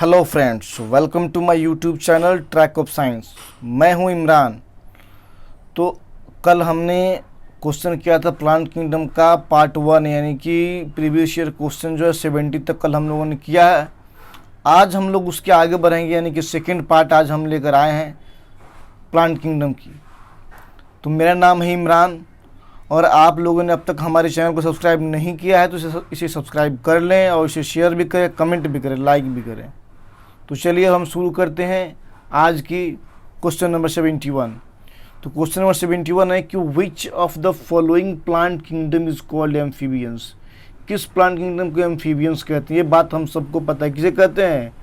Hello friends, welcome to my YouTube channel track of science. मैं हूं इमरान। तो कल हमने क्वेश्चन किया था प्लांट किंगडम का पार्ट 1, यानी कि प्रीवियस ईयर क्वेश्चन जो है 70 तक कल हम लोगों ने किया है। आज हम लोग उसके आगे बढ़ेंगे, यानी कि सेकेंड पार्ट आज हम लेकर आए हैं प्लांट किंगडम की। तो मेरा नाम है इमरान और आप लोगों ने अब तक हमारे चैनल को सब्सक्राइब नहीं किया है तो इसे सब्सक्राइब कर लें और इसे शेयर भी करें, कमेंट भी करें, लाइक भी करें। तो चलिए हम शुरू करते हैं आज की क्वेश्चन नंबर 71। तो क्वेश्चन नंबर 71 है कि विच of the following plant kingdom is called amphibians. किस प्लांट किंगडम को एम्फीबियंस कहते हैं? ये बात हम सबको पता है, किसे कहते हैं?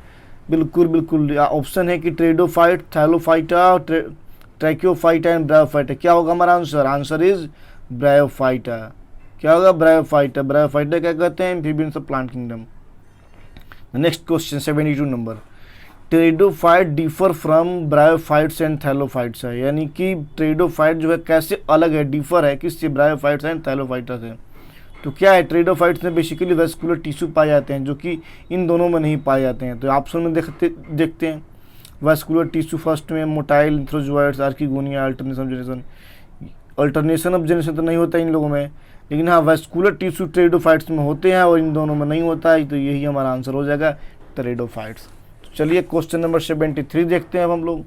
बिल्कुल बिल्कुल, ऑप्शन है कि ट्रेडोफाइट, थैलोफाइटा, ट्रैकियोफाइटा एंड ब्रायोफाइटा। क्या होगा हमारा आंसर? Answer is bryophyta. क्या होगा? ब्रायोफाइटा। ब्रायोफाइटा क्या कहते हैं? Amphibians of plant kingdom. Next question 72 number. Pteridophyte differ from bryophytes and thallophytes है, यानी कि ट्रेडोफाइट जो है कैसे अलग है, डिफर है किससे? ब्रायोफाइट्स एंड थैलोफाइटा से। तो क्या है? ट्रेडोफाइट्स में बेसिकली वेस्कुलर टिश्यू पाए जाते हैं जो कि इन दोनों में नहीं पाए जाते हैं। तो ऑप्शन में देखते हैं वेस्कुलर टिश्यू फर्स्ट में motile, antherozoids, archegonia, alternation of generation तो नहीं होता इन लोगों में, लेकिन हाँ वेस्कुलर टिश्यू ट्रेडोफाइट्स में होते हैं और इन दोनों में नहीं होता है। तो यही हमारा आंसर हो जाएगा, ट्रेडोफाइट्स। तो चलिए क्वेश्चन नंबर 73 देखते हैं अब हम लोग।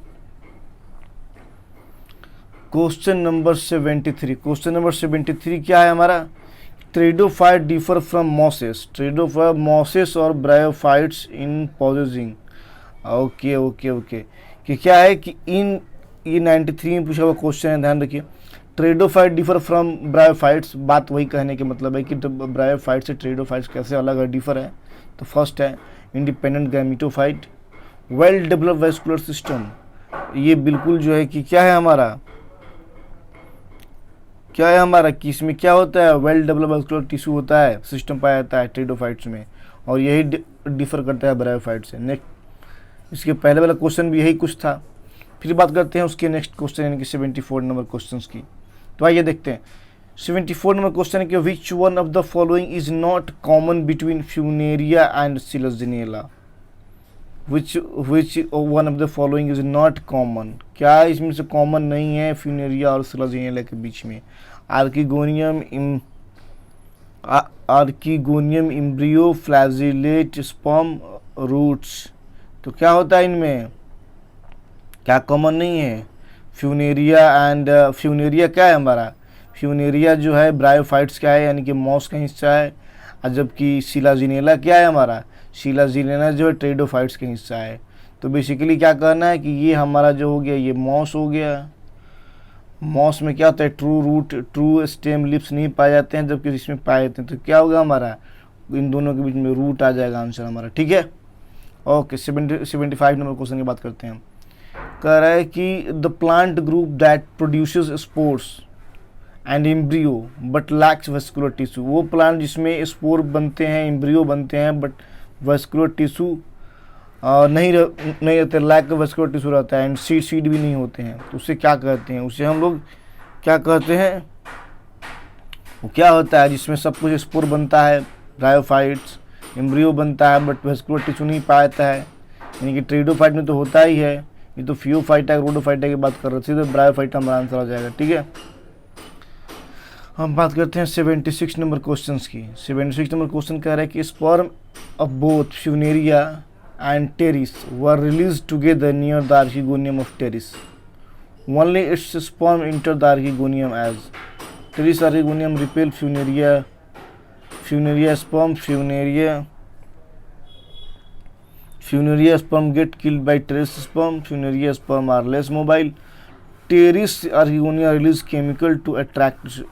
Question number 73। क्वेश्चन नंबर 73 क्या है हमारा? ट्रेडोफाइट डिफर फ्रॉम मॉसेस। ट्रेडोफाइट मॉसेस और ब्रायोफाइट्स इन पॉजिंग। ओके कि क्या है कि ये 93 में पूछा हुआ क्वेश्चन है, ध्यान रखिए। ट्रेडोफाइट डिफर फ्रॉम ब्रायोफाइट्स, बात वही कहने के मतलब है कि ब्रायोफाइट से ट्रेडोफाइट्स कैसे अलग है, डिफर है। तो फर्स्ट है independent gametophyte, well develop vascular system. ये बिल्कुल जो है कि क्या है हमारा कि इसमें क्या होता है? वेल डेवलप वेस्कुलर टिश्यू होता है, सिस्टम पाया जाता है ट्रेडोफाइट्स में, और यही डिफर करता है ब्रायोफाइट से। नेक्स्ट, इसके पहले वाला क्वेश्चन भी यही कुछ था। फिर बात करते हैं उसके नेक्स्ट क्वेश्चन यानी कि 74 नंबर क्वेश्चन की। तो आइए देखते हैं 74 नंबर क्वेश्चन है कि which one of the following is not common between Funaria and Selaginella. Which one of the following is not common. क्या इसमें से कॉमन नहीं है फ्यूनेरिया और सिलाजिनेला के बीच में? Archegonium, embryo, flagellate, sperm, roots. तो क्या होता है इनमें? क्या कॉमन नहीं है? फ्यूनेरिया क्या है हमारा? फ्यूनेरिया जो है ब्रायोफाइट्स का है, यानी कि मॉस का हिस्सा है। और जबकि सिलाजिनेला क्या है हमारा? सिलाजिनेला जो है ट्रेडोफाइट्स का हिस्सा है। तो बेसिकली क्या कहना है कि ये हमारा जो हो गया ये मॉस हो गया। मॉस में क्या होता है? True root, true stem leaves नहीं पाए जाते हैं, जबकि इसमें पाए जाते हैं। तो क्या होगा हमारा? इन दोनों के बीच में रूट आ जाएगा आंसर हमारा, ठीक है। ओके 75 नंबर क्वेश्चन की बात करते हैं। कह रहा है कि the plant group that produces spores and embryo but lakhs vascular tissue. वो प्लांट जिसमें स्पोर बनते हैं, एम्ब्रियो बनते हैं, बट वेस्कुलर टिश्यू नहीं रहते, लैक वेस्कुलर टिश्यू रहता है, एंड सीड भी नहीं होते हैं। तो उसे क्या कहते हैं? उसे हम लोग क्या कहते हैं? वो क्या होता है जिसमें सब कुछ स्पोर बनता है, ब्रायोफाइट्स, एम्ब्रियो बनता है, बट वेस्कुलर टिश्यू नहीं पाता है, यानी कि ट्रेडोफाइट में तो होता ही है। ये तो फियोफाइटा, रोडोफाइटा की बात कर रहे थे, तो ब्रायोफाइटा हमारा आंसर आ जाएगा, ठीक है। हम बात करते हैं 76 नंबर क्वेश्चन की। 76 नंबर क्वेश्चन कह रहा है कि sperm of both Funaria and Pteris were release together near the archegonium of Pteris. Only its sperm enter the archegonium as Pteris archegonium repel Funaria sperm, Funaria sperm get killed by Teres sperm. Funaria sperm are less mobile. Teres archegonia release chemical to attract.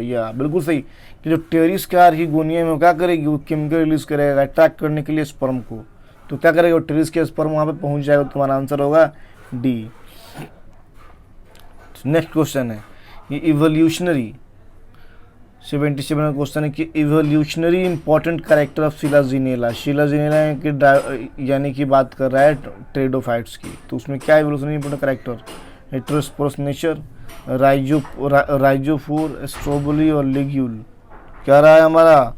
या बिल्कुल सही कि जो terrace का archegonia में वो क्या करेगी? वो केमिकल रिलीज करेगा अट्रैक्ट करने के लिए स्पर्म को। तो क्या करेगा? वो टेरिस के स्पर्म वहाँ पे पहुँच जाएगा। तुम्हारा आंसर होगा डी। नेक्स्ट क्वेश्चन है ये इवोल्यूशनरी 77 का क्वेश्चन है कि evolutionary important character of Selaginella. Selaginella की यानी कि बात कर रहा है ट्रेडोफाइट्स की। तो उसमें क्या evolutionary important character? Heterosporous nature, rhizophore, strobili और लिग्यूल। क्या रहा है हमारा?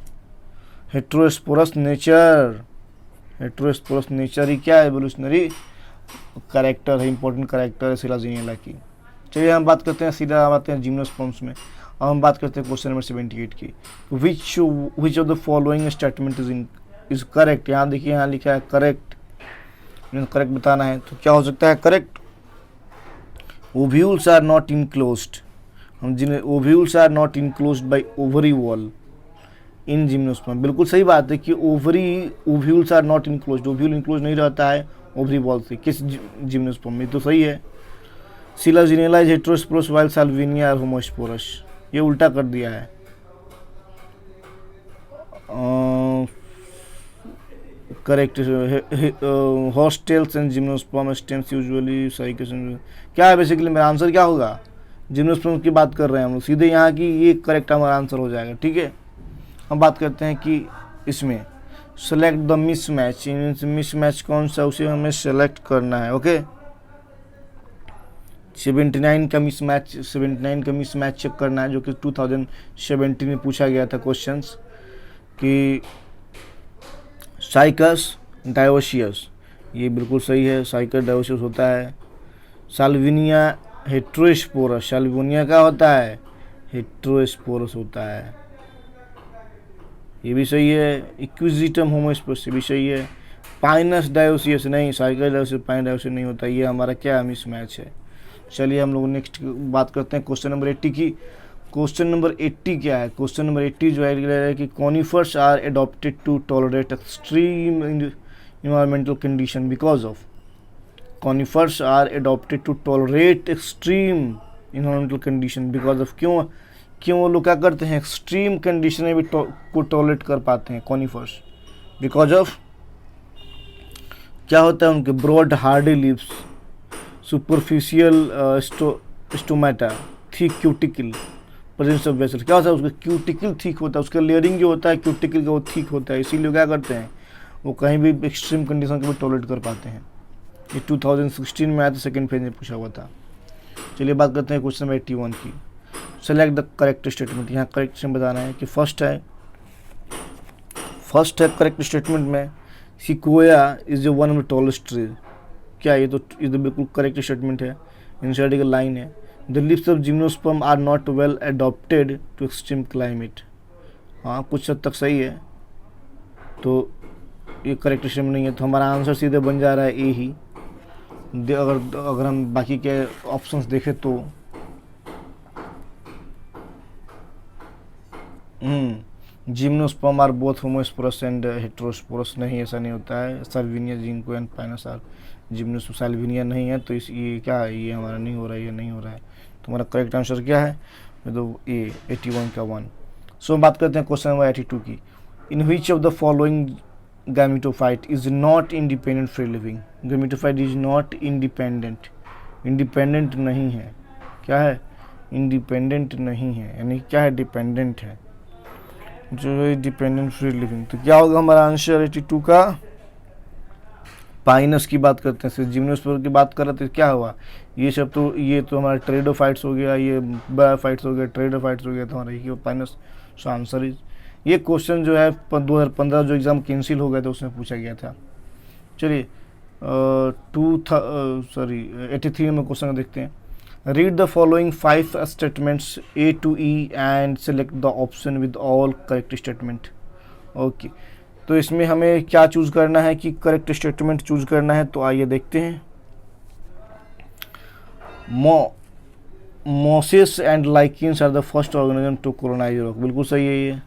Heterosporous nature. हेटेरोस्पोरस नेचर ही क्या है, एवोल्यूशनरी कैरेक्टर है, इंपॉर्टेंट कैरेक्टर है सिलाजिनेला की। चलिए हम बात करते हैं, सीधा आते हैं जिम्नोस्पर्म्स में। अब हम बात करते हैं क्वेश्चन नंबर 78 की। विच of the following statement is correct. यहाँ देखिए, यहाँ लिखा है करेक्ट, करेक्ट बताना है, तो क्या हो सकता है correct. Ovules are not enclosed, हम जिन्हें ovules are not enclosed by ovary wall in gymnosperm, बिल्कुल सही बात है कि ovules are not enclosed, ovule enclose नहीं रहता है ओवरी वॉल से, किस जिम्नोस्पर्म में, तो सही है। Selaginella is heterosporous while Salvinia are homosporous, ये उल्टा कर दिया है। Correct, horsetails and gymnosperm stems usually साइकेशन, क्या है बेसिकली मेरा आंसर क्या होगा, जिम्नोस्पर्म की बात कर रहे हैं हम लोग सीधे यहाँ की, ये करेक्ट हमारा आंसर हो जाएगा। ठीक है, हम बात करते हैं कि इसमें सेलेक्ट द मिसमैच, मिसमैच कौन सा, उसे हमें सेलेक्ट करना है। ओके, 79 का मिसमैच चेक करना है, जो कि 2017 में पूछा गया था क्वेश्चंस कि साइकस डायोसियस, ये बिल्कुल सही है, साइकस डायोसियस होता है। साल्विनिया हेटेरोस्पोरस, साल्विनिया क्या होता है, हेटेरोस्पोरस होता है, ये भी सही है। इक्विजिटम होमोस्पोरस, ये भी सही है। पाइनस डायोसियस नहीं, साइकस डायोसियस पाइन डायोसियस नहीं होता, ये हमारा क्या मिसमैच है। चलिए हम लोग नेक्स्ट बात करते हैं क्वेश्चन नंबर 80 की। क्वेश्चन नंबर 80 क्या है, क्वेश्चन नंबर 80 जो है कि conifers are adapted to tolerate extreme environmental condition because of, conifers are adapted to tolerate extreme environmental condition because of, क्यों वो लोग क्या करते हैं, एक्सट्रीम कंडीशन में भी को टॉलरेट कर पाते हैं कॉनिफर्स, बिकॉज ऑफ क्या होता है उनके broad hardy leaves, superficial stomata, thick cuticle, presence of vessel, क्या होता है उसका क्यूटिकल थिक होता है, उसका लेयरिंग जो होता है क्यूटिकल का वो थिक होता है, इसीलिए क्या करते हैं वो कहीं भी एक्सट्रीम कंडीशन को भी टॉलरेट कर पाते हैं। ये 2016 में आया था, सेकेंड फेज में पूछा हुआ था। चलिए बात करते हैं क्वेश्चन नंबर 81 की। सेलेक्ट द करेक्ट स्टेटमेंट, यहाँ करेक्ट बताना है कि फर्स्ट है करेक्ट स्टेटमेंट में sequoia is one of the tallest tree, क्या ये तो बिल्कुल करेक्ट स्टेटमेंट है, इनसाइड का लाइन है। The leaves of gymnosperm are not well adapted to extreme climate, हाँ कुछ हद तक सही है, तो ये करेक्ट स्टेटमेंट नहीं है, तो हमारा आंसर सीधे बन जा रहा है ए ही। अगर हम बाकी के ऑप्शंस देखें तो gymnosperm are both homosporous and heterosporous, नहीं ऐसा नहीं होता है। Salvinia Ginkgo and Pinus are gymnosperm, Salvinia नहीं है, तो इस ये क्या है, ये हमारा नहीं हो रहा है, ये नहीं हो रहा है, तो हमारा करेक्ट आंसर क्या है, तो ए 81 का 1। सो हम बात करते हैं क्वेश्चन नंबर 82 की। In which of the following gametophyte is not independent free living, gametophyte is not independent, independent नहीं है, क्या है, इंडिपेंडेंट नहीं है, यानी क्या है, डिपेंडेंट है, जो है डिपेंडेंट फ्री लिविंग, तो क्या होगा हमारा आंसर 82 का। पाइनस की बात करते हैं, जिम्नोस्पर्म की बात कर रहे थे, क्या हुआ, ये सब तो ये तो हमारा ट्रेडोफाइट्स हो गया, ये बायोफाइट्स हो गया, ट्रेडोफाइट्स हो गया, तो हमारा ये पाइनस। सो आंसर इज, ये क्वेश्चन जो है 2015 जो एग्ज़ाम कैंसिल हो गया था उसमें पूछा गया था। चलिए 83 में क्वेश्चन देखते हैं। Read the following 5 statements A to E and select the option with all correct statement. Okay, तो इसमें हमें क्या चूज़ करना है कि करेक्ट स्टेटमेंट चूज़ करना है, तो आइए देखते हैं। Mosses and lichens are the first organism to colonise rock, बिल्कुल सही है ये।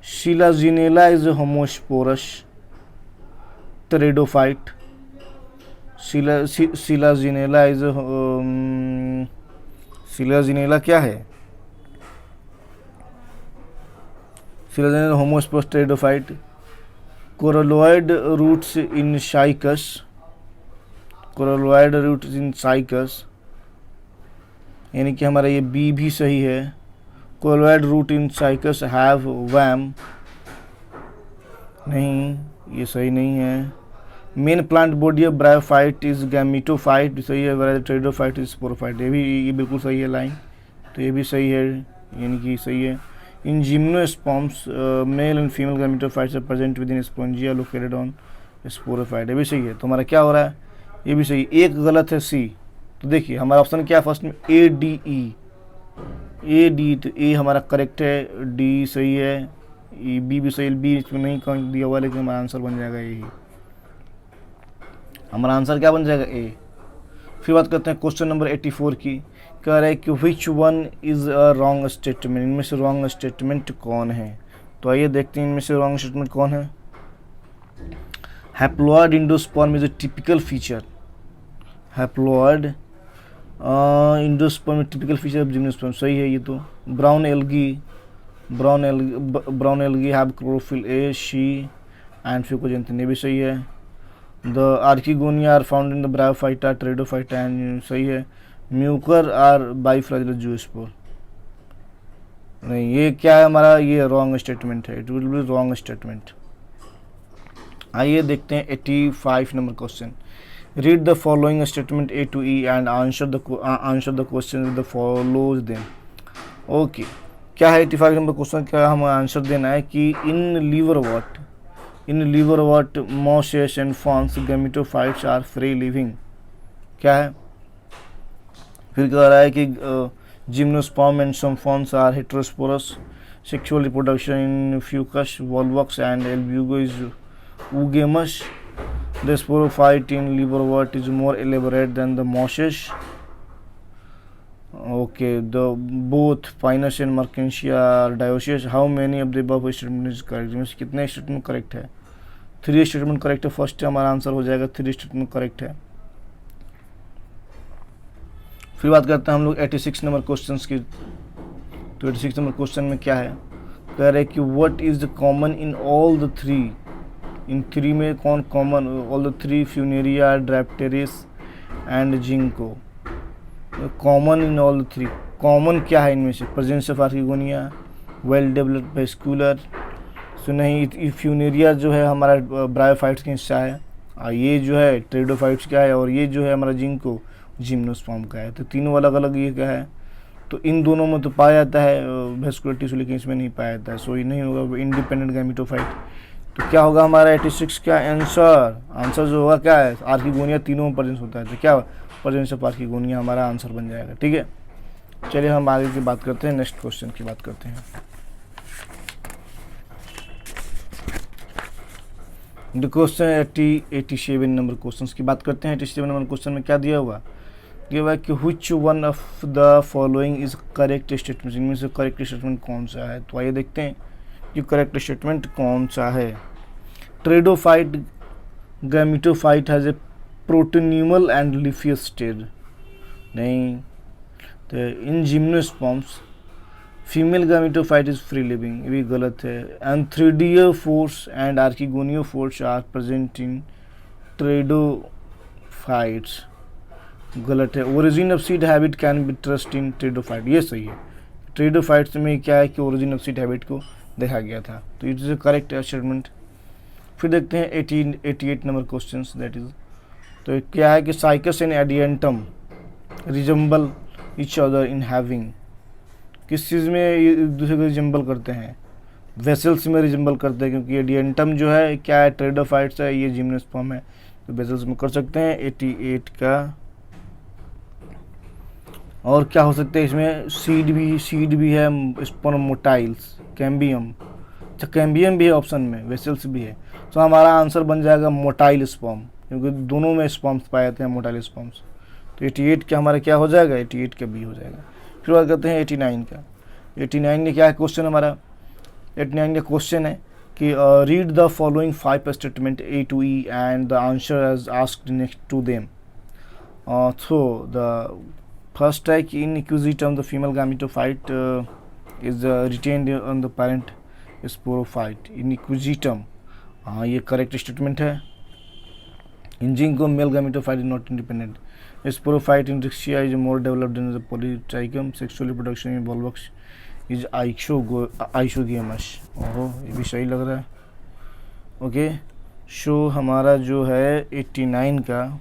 Selaginella is homosporous pteridophyte, Selaginella is Selaginella क्या है, Selaginella homosporous pteridophyte. Coralloid roots in Cycas, coralloid roots in Cycas, यानी कि हमारा ये बी भी सही है। Coralloid root in Cycas have VAM, नहीं ये सही नहीं है। Main plant body of bryophyte is gametophyte, सही है। वेराइज ट्रेडोफाइट इज स्पोरोफाइट, ये बिल्कुल सही है लाइन, तो ये भी सही है, यानी कि सही है। In gymnosperms male and female gametophytes are present within sporangia located on sporophyte, ये भी सही है। तो हमारा क्या हो रहा है, ये भी सही, एक गलत है सी। तो देखिए हमारा ऑप्शन क्या है फर्स्ट में, A D E, A D, तो ए हमारा करेक्ट है, डी सही है, ई बी भी सही, बी इसमें नहीं कौन दिया हुआ, लेकिन हमारा आंसर बन जाएगा ए ही। हमारा आंसर क्या बन जाएगा, ए। फिर बात करते हैं क्वेश्चन नंबर 84 की। कह रहा है कि which one is a wrong statement, इनमें से रॉन्ग स्टेटमेंट कौन है। तो आइए देखते हैं इनमें से रॉन्ग स्टेटमेंट कौन है। Haploid endosperm is a typical feature, haploid endosperm typical feature of gymnosperm, सही है ये तो। Brown algae have chlorophyll A, C and fucoxanthin, ये भी सही है। The archegonia are found in the bryophyta, pteridophyta and, सही है। म्यूकर आर बाइफ्लैजेलस जूस्पोर, नहीं ये क्या है हमारा, ये रॉन्ग स्टेटमेंट है, it will be wrong statement. आइए देखते हैं 85 नंबर क्वेश्चन। Read the following statement A to E and answer the question with the follows them. Okay, क्या है 85 नंबर क्वेश्चन, क्या हमें आंसर देना है कि in liverwort mosses and ferns gametophytes are free living, क्या है। फिर कह रहा है कि gymnosperm and some ferns are heterosporous, sexual reproduction in Fucus Volvox and Albugo is oogamous, the sporophyte in liverwort is more elaborate than the mosses. Okay, the both Pinus and Mertensia are dioecious. How many of the above statement is correct? Means कितने statement correct है, 3 statement correct है, first हमारा answer हो जाएगा 3 statement correct है। फिर बात करते हैं हम लोग 86 नंबर क्वेश्चन की। तो 86 नंबर क्वेश्चन में क्या है, कह रहे हैं कि what is the common in all the three, in three में कौन common, all the three Funaria, Dryopteris and Ginkgo, common in all the three, common क्या है इनमें से, presence of archegonia, well developed vascular, so नहीं Funaria जो है हमारा ब्रायोफाइट्स का हिस्सा है, ये जो है टेरिडोफाइट्स का है, और ये जो है हमारा जिंको जिम्नोस्पर्म का है। तो तीनों अलग अलग ये क्या है, तो इन दोनों में तो पाया जाता है वेस्कुलर टिश्यू, लेकिन इसमें नहीं पाया जाता है, सो ये नहीं होगा इंडिपेंडेंट गैमेटोफाइट। तो क्या होगा हमारा 86 का आंसर जो होगा क्या है, आर्किगोनिया तीनों में प्रेजेंस होता है, तो क्या प्रेजेंस ऑफ आर्किगोनिया हमारा आंसर बन जाएगा। ठीक है, चलिए हम आगे की बात करते हैं, नेक्स्ट क्वेश्चन की बात करते हैं। द क्वेश्चन 87 नंबर क्वेश्चन की बात करते हैं। 87 नंबर क्वेश्चन में क्या दिया हुआ, ये हुआ कि which one of the following is correct statement, इनमें से करेक्ट स्टेटमेंट कौन सा है। तो आइए देखते हैं कि करेक्ट स्टेटमेंट कौन सा है। Pteridophyte gametophyte has a protonemal and leafy stage, नहीं। तो in gymnosperms female gametophyte is free living, ये भी गलत है। Antheridiophores and archegoniophores are present in pteridophytes, गलत है। Origin of seed habit can be traced in pteridophyte, ये सही है। ट्रेडोफाइट्स में क्या है कि ओरिजिन ऑफ सीड हैबिट को देखा गया था, तो it is a correct statement. फिर देखते हैं 88 नंबर क्वेश्चन, दैट इज, तो क्या है कि cycas and Adiantum resemble each other in having, किस चीज़ में एक दूसरे को रिजम्बल करते हैं, वेसल्स में रिजम्बल करते हैं, क्योंकि एडियंटम जो है क्या है ट्रेडोफाइट्स है, ये जिम्नोस्पर्म है, तो वेसल्स में कर सकते हैं 88 का। और क्या हो सकता है इसमें, सीड भी है, स्पर्मोटाइल्स, कैम्बियम, अच्छा कैम्बियम भी है ऑप्शन में, वेसल्स भी है, तो हमारा आंसर बन जाएगा मोटाइल स्पर्म, क्योंकि दोनों में स्पर्म्स पाए जाते हैं मोटाइल स्पर्म्स। तो 88 का हमारा क्या हो जाएगा, 88 का बी हो जाएगा। फिर बात करते हैं 89 का। 89 में क्या है क्वेश्चन हमारा, 89 का क्वेश्चन है कि read the following 5 statement A to E and the answer as asked next to them. So the first है कि in Equisetum the female gametophyte is retained on the parent sporophyte, in Equisetum, हाँ ये correct statement है। In Ginkgo male gametophyte is not independent, sporophyte in Riccia is more developed in the Polytrichum, sexual reproduction in Volvox is isogamous, ओहो ये भी सही लग रहा है। ओके, शो हमारा जो है 89 का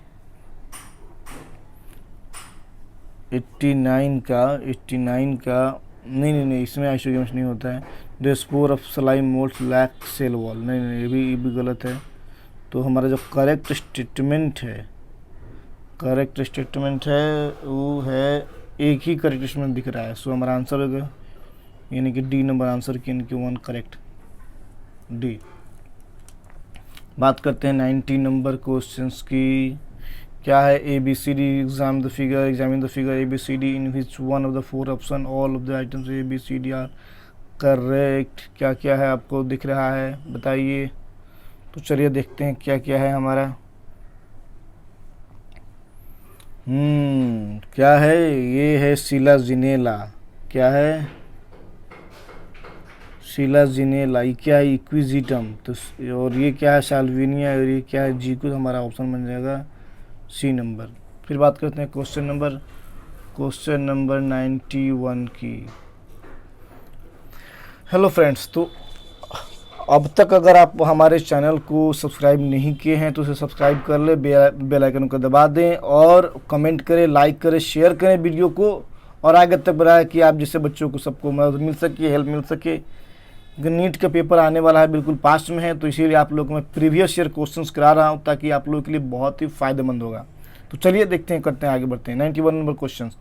89 का नहीं इसमें आइसोगेमस नहीं होता है। The spore of slime moulds lack cell wall, नहीं ये भी गलत है। तो हमारा जो करेक्ट स्टेटमेंट है वो है, एक ही करेक्ट स्टेटमेंट दिख रहा है। सो हमारा आंसर होगा यानी कि डी नंबर आंसर की, यानी कि 1 करेक्ट, डी। बात करते हैं 90 नंबर क्वेश्चंस की। क्या है? ABCD examine the figure ABCD in which one of the 4 option all of the items ABCD are correct. क्या क्या है आपको दिख रहा है बताइए। तो चलिए देखते हैं क्या क्या है हमारा। क्या है? ये है सिलाजिनेला। क्या है? सिलाजिनेला। ये क्या है? इक्विजिटम। तो और ये क्या है? साल्विनिया। और ये क्या है? जीको। हमारा ऑप्शन बन जाएगा सी नंबर। फिर बात करते हैं क्वेश्चन नंबर 91 की। हेलो फ्रेंड्स, तो अब तक अगर आप हमारे चैनल को सब्सक्राइब नहीं किए हैं तो उसे सब्सक्राइब कर ले, बेल आइकन को दबा दें और कमेंट करें, लाइक करें, शेयर करें वीडियो को, और आगे तक बढ़ाएं कि आप जैसे बच्चों को सबको मदद मिल सके, हेल्प मिल सके। नीट का पेपर आने वाला है, बिल्कुल पास में है, तो इसीलिए आप लोग को मैं प्रीवियस ईयर क्वेश्चंस करा रहा हूं ताकि आप लोगों के लिए बहुत ही फायदेमंद होगा। तो चलिए देखते हैं, करते हैं, आगे बढ़ते हैं। 91 number question,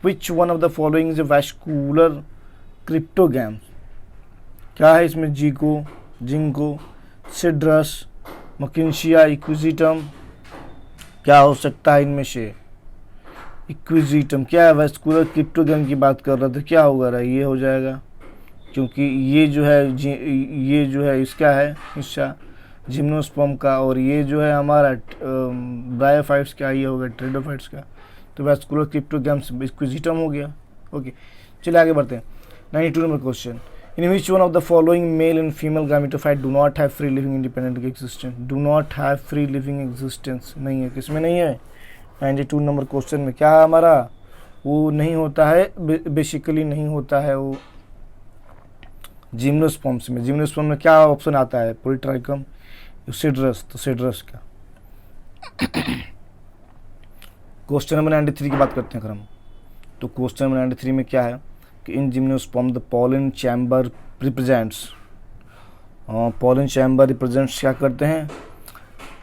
which one of the following is a vascular cryptogram. क्या है इसमें? जीको, जिंको, सिड्रस, मकिंशिया, इक्विजिटम। क्या हो सकता है इनमें से? इक्विजिटम। क्या है? वैस्कुलर क्रिप्टोग्राम की बात कर रहा था, क्या होगा रहा? ये हो जाएगा, क्योंकि ये जो है इसका है हिस्सा जिम्नोस्पर्म का, और ये जो है हमारा ब्रायोफाइट्स का, ये होगा ट्रेडोफाइट्स का। तो वैस्कुलर क्रिप्टोग्राम इक्विजिटम हो गया। ओके, चलिए आगे बढ़ते हैं। 92 number question, in which one of the following mail and female gametophyte do not have free living independent existence. Do not have free living existence नहीं है, किसमें नहीं है? 92 नंबर क्वेश्चन में क्या है हमारा? वो नहीं होता है, बेसिकली नहीं होता है वो जिम्नोस्पर्म्स में। जिम्नोस्पर्म में क्या ऑप्शन आता है? पोलिट्राइकम, सिड्रस। तो सिड्रस का। क्वेश्चन नंबर 93 की बात करते हैं अगर हम, तो क्वेश्चन नंबर 93 में क्या है कि इन gymnosperm the pollen chamber represents. Pollen chamber represents क्या करते हैं?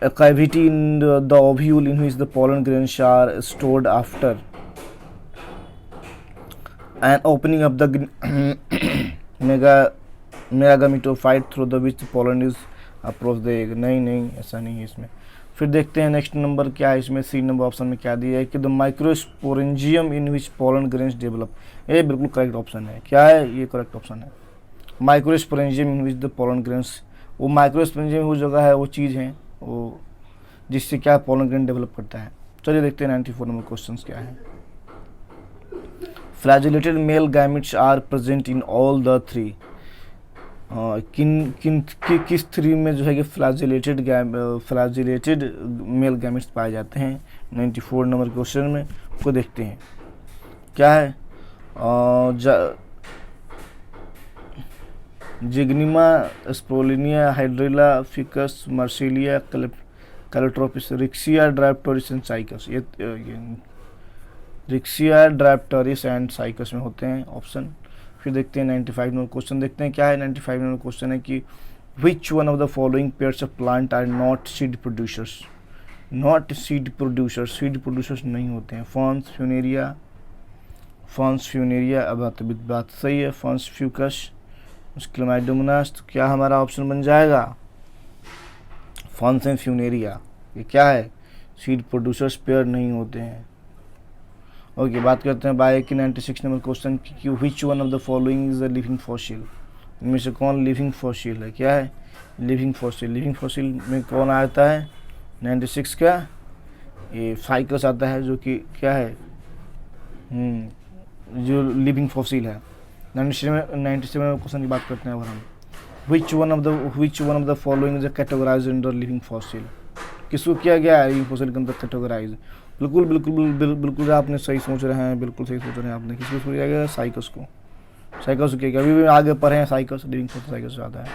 A cavity in the ovule in which the pollen grains are stored after an opening of the megametophyte through the which the pollen is approach the egg। नहीं, ऐसा नहीं है इसमें। फिर देखते हैं नेक्स्ट नंबर क्या है इसमें। सी नंबर ऑप्शन में क्या दिया है कि the microsporangium in which pollen grains develop. ये बिल्कुल करेक्ट ऑप्शन है। क्या है? ये करेक्ट ऑप्शन है, microsporangium in which the pollen grains. वो माइक्रोस्पोरेंजियम वो जगह है, वो चीज़ है वो जिससे क्या पोलन ग्रेन डेवलप करता है। चलिए देखते हैं 94 नंबर क्वेश्चन क्या है। Flagellated male gametes are present in all the 3। किस 3 में जो है कि फ्लैजिलेटेड मेल गैमेट्स पाए जाते हैं? 94 नंबर क्वेश्चन में को देखते हैं। क्या है? Zygnema, Salvinia, Hydrilla, Ficus, Marsilea, Calotropis, Riccia, Dryopteris and Cycas. ये रिक्सिया, ड्राइप्टोरिस एंड साइकस में होते हैं ऑप्शन। फिर देखते हैं 95 नंबर क्वेश्चन, देखते हैं क्या है। 95 नंबर क्वेश्चन है कि which one of the following pairs of plant are not seed producers. Not seed producers नहीं होते हैं। फॉन्स फ्यूनेरिया, अब बात सही है। Ferns Fucus, Chlamydomonas. तो क्या हमारा ऑप्शन बन जाएगा? Ferns and Funaria. ये क्या है? सीड प्रोड्यूसर्स पेयर नहीं होते हैं। ओके, बात करते हैं बाय की 96 नंबर क्वेश्चन की विच one of the following is a living fossil. इनमें से कौन लिविंग फॉसिल है? क्या है? लिविंग फॉसिल में कौन आता है? 96 का ये साइकस आता है, जो कि क्या है? जो लिविंग फॉसिल है। 97 क्वेश्चन की बात करते हैं अगर हम, विच one of the following is categorised under living fossil. किसको किया गया है लिविंग फॉसिल के अंदर कैटेगराइज? बिल्कुल आपने सही सोच रहे हैं, बिल्कुल सही सोच रहे हैं आपने। किसको किया गया? साइकस को किया गया। अभी भी आगे पढ़े हैं साइकस, लिविंग फॉसिल साइकस आता है।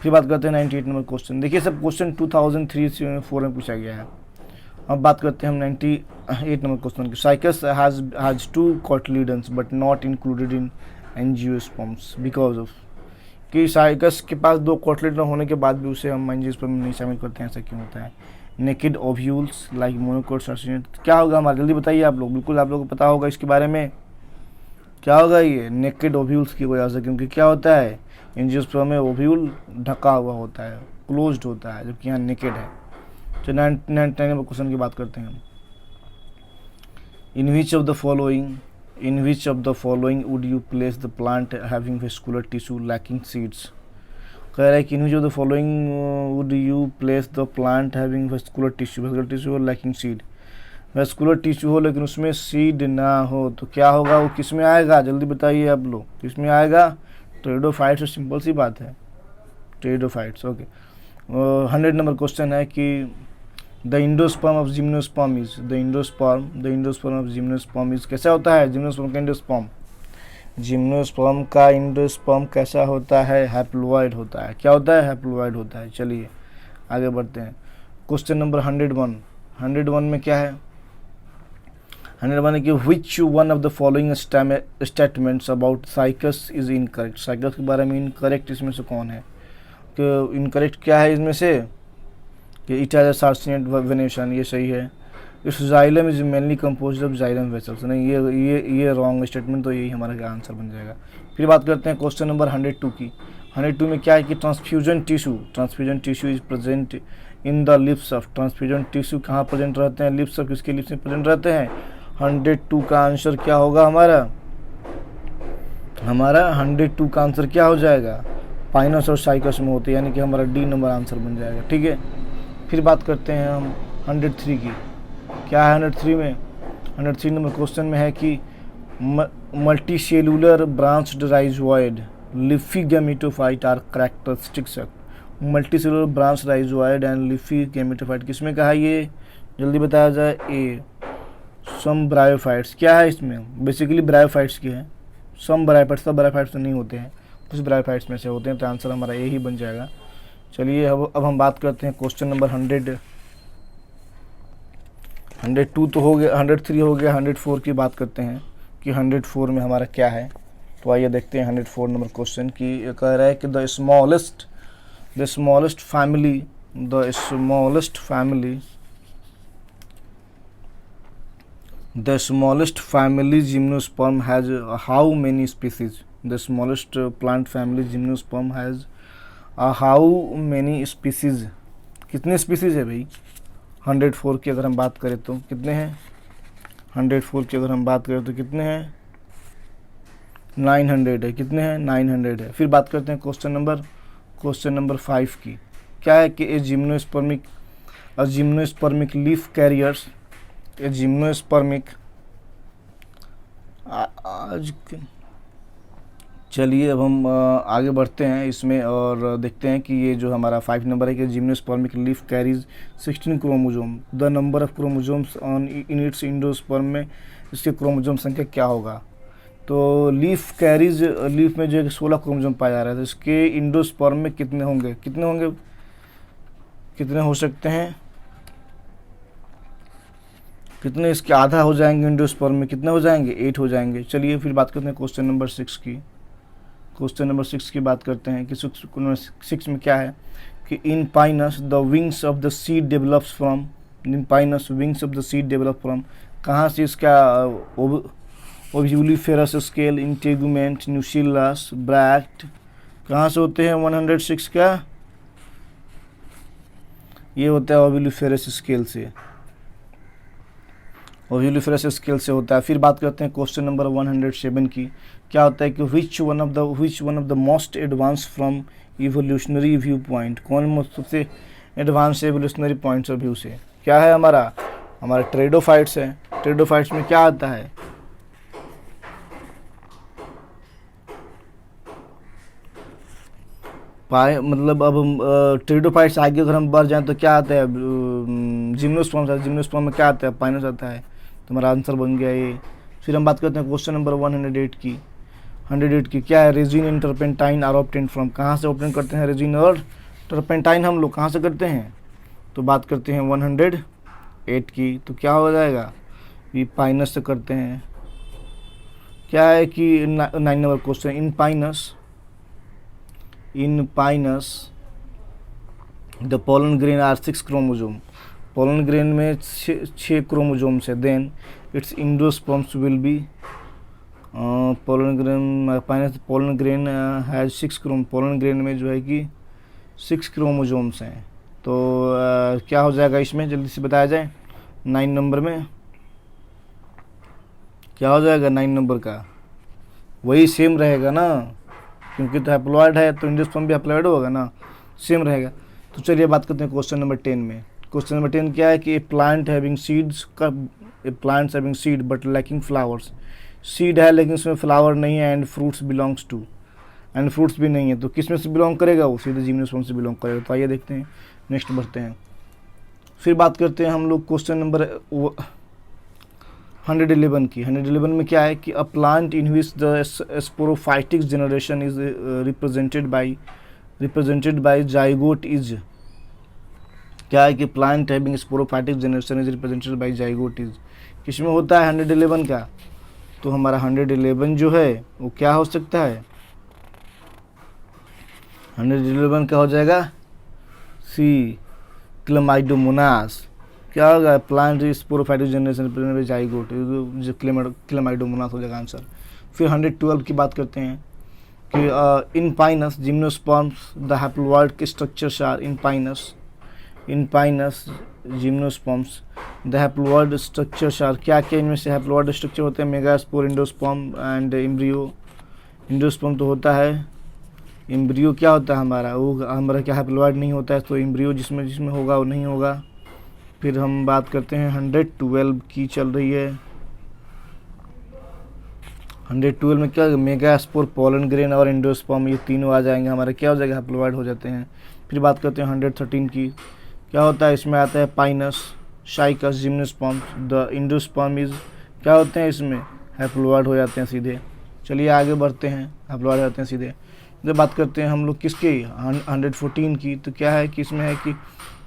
फिर बात करते हैं 98 नंबर क्वेश्चन। देखिए सब क्वेश्चन 2003-4 में पूछा गया है। अब बात करते हैं हम 98 नंबर क्वेश्चन की। Cycas has 2 cotyledons but not included in angiosperms because of. कि साइकस के पास 2 कोटलेट होने के बाद भी उसे हम एंजियोस्पर्म में नहीं शामिल करते हैं, ऐसा क्यों होता है? Naked ovules like monocot circinate, क्या होगा हमारा, जल्दी बताइए आप लोग, बिल्कुल आप लोगों को पता होगा इसके बारे में, क्या होगा ये? नेकेड ओव्यूल्स की वजह से, क्योंकि क्या होता है एंजियोस्पर्म में ओव्यूल ढका हुआ होता है, क्लोज्ड होता है, जबकि यहाँ नेकेड है। तो 99 नंबर क्वेश्चन की बात करते हैं हम। In which of the following would you place the plant having vascular tissue lacking seeds? कह रहा है कि in which of the following would you place the plant having vascular tissue और लैकिंग सीड? वेस्कुलर टिश्यू हो लेकिन उसमें seed ना हो, तो क्या होगा, वो किस में आएगा, जल्दी बताइए आप लोग, किस में आएगा? टेरिडोफाइट्स, सिंपल सी बात है, टेरिडोफाइट्स। ओके, 100 नंबर क्वेश्चन है कि the endosperm of gymnosperm is, the endosperm of gymnosperm is कैसा होता है? जिम्नोस्पर्म का इंडोस्पर्म कैसा होता है? हैप्लोइड होता है। क्या होता है? हैप्लोइड होता है। चलिए आगे बढ़ते हैं। क्वेश्चन नंबर 101 में क्या है? 101 है कि which one of the following statements about cycas is incorrect? Cycas के बारे में इनकरेक्ट इसमें से कौन है? कि इनकरेक्ट क्या है इसमें से? कि इट हैज अ सार्सिनेट वेनेशन, ये सही है। इस xylem is mainly composed of xylem vessels, नहीं, ये रॉन्ग स्टेटमेंट, तो यही हमारा आंसर बन जाएगा। फिर बात करते हैं क्वेश्चन नंबर 102 की। 102 में क्या है कि transfusion tissue is present in the leaves of, transfusion tissue कहाँ प्रेजेंट रहते हैं? लिप्स ऑफ, किसके लिप्स में प्रेजेंट रहते हैं? 102 का आंसर क्या होगा हमारा? 102 का आंसर क्या हो जाएगा? पाइनस और साइकस में होते हैं, यानी कि हमारा डी नंबर आंसर बन जाएगा। ठीक है, फिर बात करते हैं हम 103 की। क्या है 103 में? 103 नंबर क्वेश्चन में है कि multicellular branched rhizoid leafy gametophyte are characteristics. Multicellular branch rhizoid and leafy gametophyte किसमें कहा ये? जल्दी बताया जाए। A, some bryophytes. क्या है इसमें? बेसिकली ब्रायोफाइट्स की है। सम ब्रायोफाइट्स, सब ब्रायोफाइट्स तो नहीं होते हैं, कुछ ब्रायोफाइट्स में से होते हैं, तो आंसर हमारा ए ही बन जाएगा। चलिए अब हम बात करते हैं क्वेश्चन नंबर 102 तो हो गया, 103 हो गया, 104 की बात करते हैं कि 104 में हमारा क्या है। तो आइए देखते हैं 104 नंबर क्वेश्चन की। कह रहा है कि the smallest family gymnosperm has how many species? The smallest plant family gymnosperm has how many species? कितने स्पीसीज है भाई? 104 की अगर हम बात करें तो कितने हैं? 104 की अगर हम बात करें तो कितने हैं? 900 है। कितने हैं? 900 है। फिर बात करते हैं क्वेश्चन नंबर 5 की। क्या है कि जिम्नोस्पर्मिक लीफ कैरियर्स, चलिए अब हम आगे बढ़ते हैं इसमें और देखते हैं कि ये जो हमारा 5 नंबर है कि gymnospermic leaf carries 16 chromosome. The number of chromosomes on in its endosperm में इसके क्रोमोजोम संख्या क्या होगा? तो लीफ में जो 16 क्रोमोजोम पाया जा रहा है, तो इसके इंडोस्पर्म में कितने होंगे? कितने हो सकते हैं? कितने इसके आधा हो जाएंगे इंडोस्पर्म में? कितने हो जाएंगे? 8 हो जाएंगे। चलिए फिर बात करते हैं क्वेश्चन नंबर 6 की। क्वेश्चन नंबर 6 की बात करते हैं कि 6 में क्या है कि in Pinus the wings of the seed develops from, कहाँ से इसका ovuliferous scale, integument, nucellus, bract, कहाँ से होते हैं? 106 का ये होता है ओव्यूलिफेरस स्केल से, ओव्यूलिफेरस स्केल से होता है। फिर बात करते हैं क्वेश्चन नंबर 107 की। क्या होता है कि which one of the most advance from evolutionary view point, कौन सबसे advance evolutionary points of view से? क्या है हमारा ट्रेडोफाइट्स है। ट्रेडोफाइट्स में क्या आता है? मतलब अब हम ट्रेडोफाइट्स आगे अगर हम बढ़ जाएं तो क्या आता है? जिम्नोस्पर्म में क्या आता है? पाइनस आता है। तो हमारा आंसर बन गया ये। फिर हम बात करते हैं क्वेश्चन नंबर 108 की। 108 की क्या है? Resin and turpentine are obtained from, कहाँ से ऑब्टेन करते हैं रेजिन और टर्पेंटाइन हम लोग? कहाँ से करते हैं? तो बात करते हैं 108 की। तो क्या हो जाएगा? ये पाइनस से करते हैं। क्या है कि 9 number question, in Pinus the pollen grain are 6 chromosome, pollen grain में 6 क्रोमोजोम्स है, then its endosperms will be pollen grain Pinus pollen grain has 6 pollen grain में जो है कि 6 क्रोमोजोम्स हैं। तो क्या हो जाएगा इसमें, जल्दी से बताया जाए। 9 नंबर में क्या हो जाएगा 9 नंबर का, वही सेम रहेगा ना, क्योंकि तो हैप्लॉइड है तो इंडोस्पर्म भी हैप्लॉइड होगा ना, सेम रहेगा। तो चलिए बात करते हैं क्वेश्चन नंबर 10 में। क्वेश्चन नंबर 10 क्या है कि ए प्लांट हैविंग सीड्स का, a plants having seed but lacking flowers, seed है लेकिन उसमें फ्लावर नहीं है, and fruits belongs to, and fruits भी नहीं है, तो किस में से बिलोंग करेगा, वो सीधे जिम्नोस्पर्म से बिलोंग करेगा। तो आइए देखते हैं, नेक्स्ट बढ़ते हैं। फिर बात करते हैं हम लोग क्वेश्चन नंबर 111 की। 111 में क्या है कि a plant in which the sporophytic generation is represented by zygote is, क्या है कि plant having sporophytic generation is represented by zygote is, किसमें होता है 111 का। तो हमारा 111 जो है वो क्या हो सकता है, 111 का हो जाएगा सी क्लेमाइडोमोनास। क्या होगा, plant sporophytic generation represented by zygote, जो क्लेमाइडोमोनास हो जाएगा आंसर। फिर 112 की बात करते हैं कि in Pinus gymnosperms the haploid structures are in Pinus gymnosperms the haploid structures are, क्या क्या इनमें से हैप्लॉइड स्ट्रक्चर होते हैं, megaspore, endosperm and embryo. Endosperm तो होता है, एम्ब्रियो क्या होता है हमारा, वो हमारा क्या हैप्लॉइड नहीं होता है, तो एम्ब्रियो जिसमें होगा वो नहीं होगा। फिर हम बात करते हैं 112 की चल रही है। 112 में क्या, मेगास्पोर, पोलन ग्रेन और इंडोस्पर्म, ये तीनों आ जाएंगे हमारे, क्या हो जाएगा, हैप्लॉइड हो जाते हैं। फिर बात करते हैं 113 की, क्या होता है, इसमें आता है Pinus, Cycas, gymnosperm, the endosperm is, क्या होते हैं इसमें, हैप्लॉइड हो जाते हैं सीधे। चलिए आगे बढ़ते हैं, हैप्लॉइड हो जाते हैं सीधे। जब बात करते हैं हम लोग किसकी, 114 की, तो क्या है कि इसमें है कि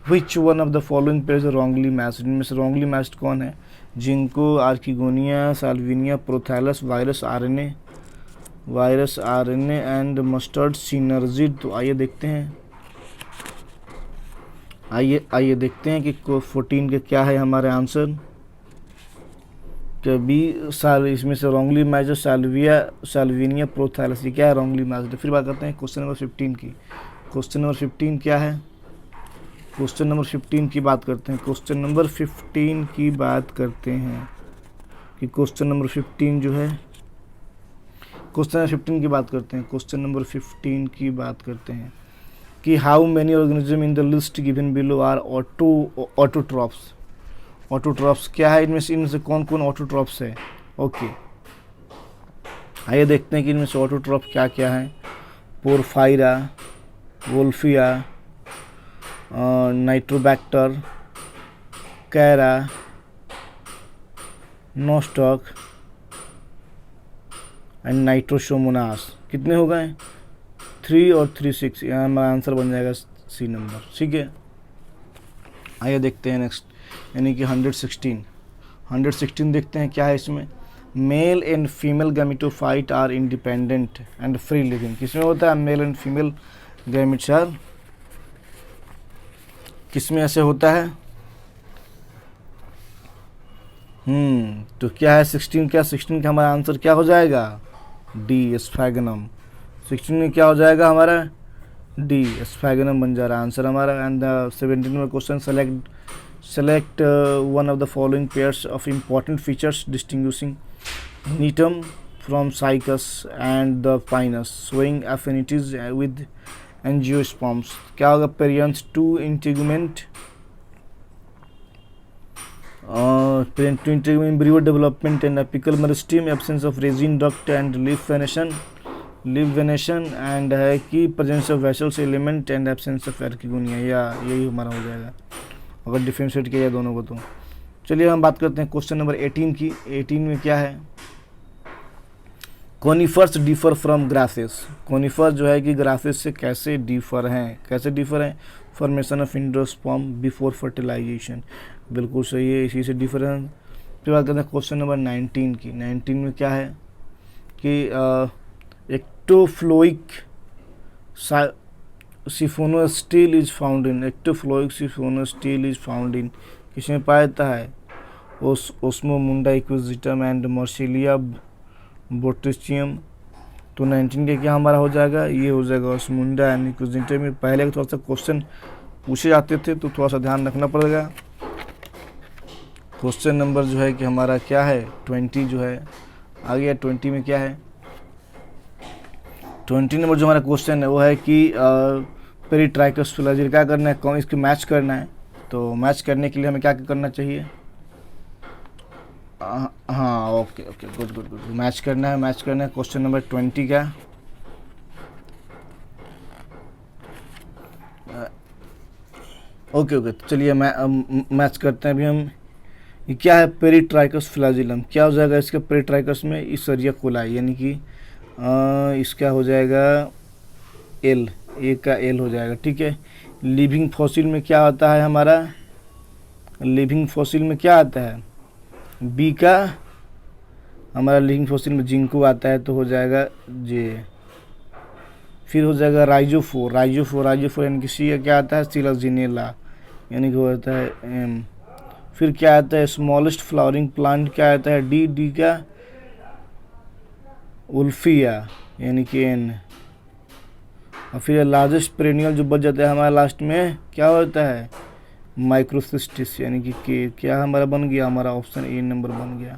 which one of the following pairs wrongly matched, इनमें से रॉन्गली मैच्ड कौन है, ginkgo, archegonia, salvinia, prothallus, virus RNA and mustard synergid. तो आइए देखते हैं, आइए देखते हैं कि 14 के क्या है हमारे आंसर। तो बी साल इसमें से रॉन्गली मैच्ड साल्विनिया, प्रोथैलस, ये क्या है, रॉन्गली मैच्ड। फिर बात करते हैं क्वेश्चन नंबर 15 की। क्वेश्चन नंबर 15 क्या है, क्वेश्चन नंबर 15 की बात करते हैं। क्वेश्चन नंबर 15 की बात करते हैं कि क्वेश्चन नंबर 15 जो है, क्वेश्चन नंबर 15 की बात करते हैं। क्वेश्चन नंबर 15 की बात करते हैं कि how many organism in the list given below are autotrophs. Autotrophs क्या है, इनमें से कौन कौन ऑटोट्रॉप्स है। ओके, आइए देखते हैं कि इनमें से ऑटोट्रॉप क्या क्या है। Porphyra, Wolffia, Nitrobacter, Chara, Nostoc and Nitrosomonas. कितने हो गए, 3 और 3 6, यहाँ हमारा आंसर बन जाएगा सी नंबर। ठीक है, आइए देखते हैं नेक्स्ट, यानी कि 116 देखते हैं क्या है इसमें। Male and female gametophyte are independent and free living, किसमें होता है, male and female gametes are, किसमें ऐसे होता है। तो क्या है 16 का हमारा आंसर क्या हो जाएगा, डी, स्फैगनम। 16 में क्या हो जाएगा हमारा, डी, स्फैगनम बन जा रहा है आंसर हमारा। एंड 17 में question, select one of the following pairs of important features distinguishing Gnetum from Cycas and the Pinus, showing affinities with angiosperms. क्या होगा, perianth two integument, embryo development and apical meristem, absence of resin duct and leaf venation and है कि presence of vessels element and absence of archegonia, या यही हमारा हो जाएगा अगर डिफ्रेंशिएट किया जाए दोनों को। तो चलिए हम बात करते हैं क्वेश्चन नंबर 18 की। 18 में क्या है, conifers differ from grasses. Conifer जो है कि ग्रासेस से कैसे डिफर हैं, formation of endosperm before fertilization, बिल्कुल सही है, इसी से डिफरेंस। फिर बात करते हैं क्वेश्चन नंबर 19 की। 19 में क्या है कि ectophloic siphonostele is found in, ectophloic siphonostele is found in किसमें पाया जाता है? Osmunda Equisetum and Marsilea Botrychium. तो 19 का क्या हमारा हो जाएगा? ये हो जाएगा ओस्मुंडा एंड इक्विजिटम में। पहले थोड़ा सा क्वेश्चन पूछे जाते थे तो थोड़ा सा ध्यान रखना पड़ेगा। क्वेश्चन नंबर जो है कि हमारा क्या है 20 जो है आ गया। 20 में क्या है? 20 नंबर जो हमारा क्वेश्चन है वो है कि पेरिट्राइकस फिलाजिल क्या करना है? कौन इसको मैच करना है। तो मैच करने के लिए हमें क्या करना चाहिए? हाँ okay okay good good good, match करना है क्वेश्चन नंबर 20 का। ओके ओके चलिए मैच करते हैं अभी हम। ये क्या है? Peritrichous flagellum. क्या हो जाएगा इसका? पेरिट्राइकस में इसरिया कोलाई, यानी कि इसका हो जाएगा एल, ए का एल हो जाएगा, ठीक है। लिविंग फॉसिल में क्या आता है हमारा? लिविंग फॉसिल में क्या आता है? बी का हमारा लिविंग फॉसिल में जिंको आता है तो हो जाएगा जे। फिर हो जाएगा राइजोफोर यानी कि सी का क्या आता है? सिलाजिनेला यानी कि हो जाता है एम। फिर क्या आता है? स्मॉलेस्ट फ्लावरिंग प्लांट क्या आता है? डी का उल्फिया यानी कि एन। और फिर लार्जेस्ट पेरेनियल जो बच जाता है हमारा लास्ट में क्या होता है? माइक्रोसिस्टिस यानी कि के। क्या हमारा बन गया? हमारा ऑप्शन ए नंबर बन गया।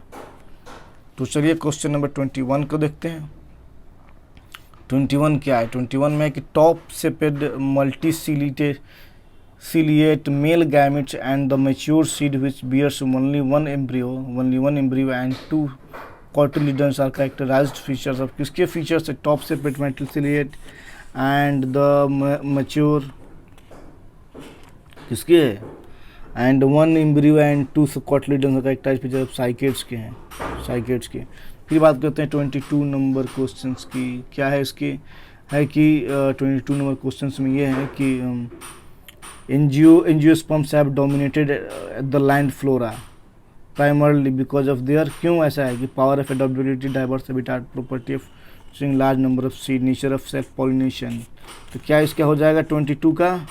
तो चलिए क्वेश्चन नंबर 21 को देखते हैं। 21 क्या है? 21 में कि top shaped multiciliate male gametes and the mature seed which bears only one embryo and 2 cotyledons are characterised features of. किसके फीचर्स है? Top shaped multiciliate and the mature किसके है? And 1 embryo and 2 cotyledons characterised feature of cycads के हैं, cycads के। फिर बात करते हैं 22 नंबर क्वेश्चंस की। क्या है इसके? है कि 22 नंबर क्वेश्चंस में ये है कि angiosperms have dominated the land flora primarily because of their. क्यों ऐसा है? कि power of adaptability, diverse habitat, property of large number of seed, nature of self pollination. तो क्या इसका हो जाएगा 22 का?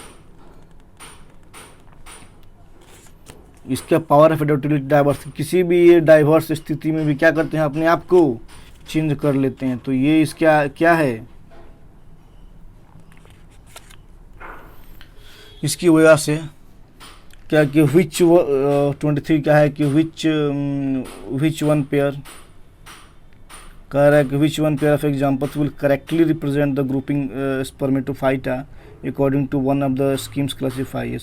इसका पावर ऑफ एडॉप्टेबिलिटी, डाइवर्स, किसी भी डाइवर्स स्थिति में भी क्या करते हैं? अपने आप को चेंज कर लेते हैं। तो ये इसका क्या है? इसकी वजह से क्या कि विच 23 क्या है कि विच वन पेयर कह रहा है कि which one pair of examples will correctly represent the grouping spermatophyta according to one of the schemes classify.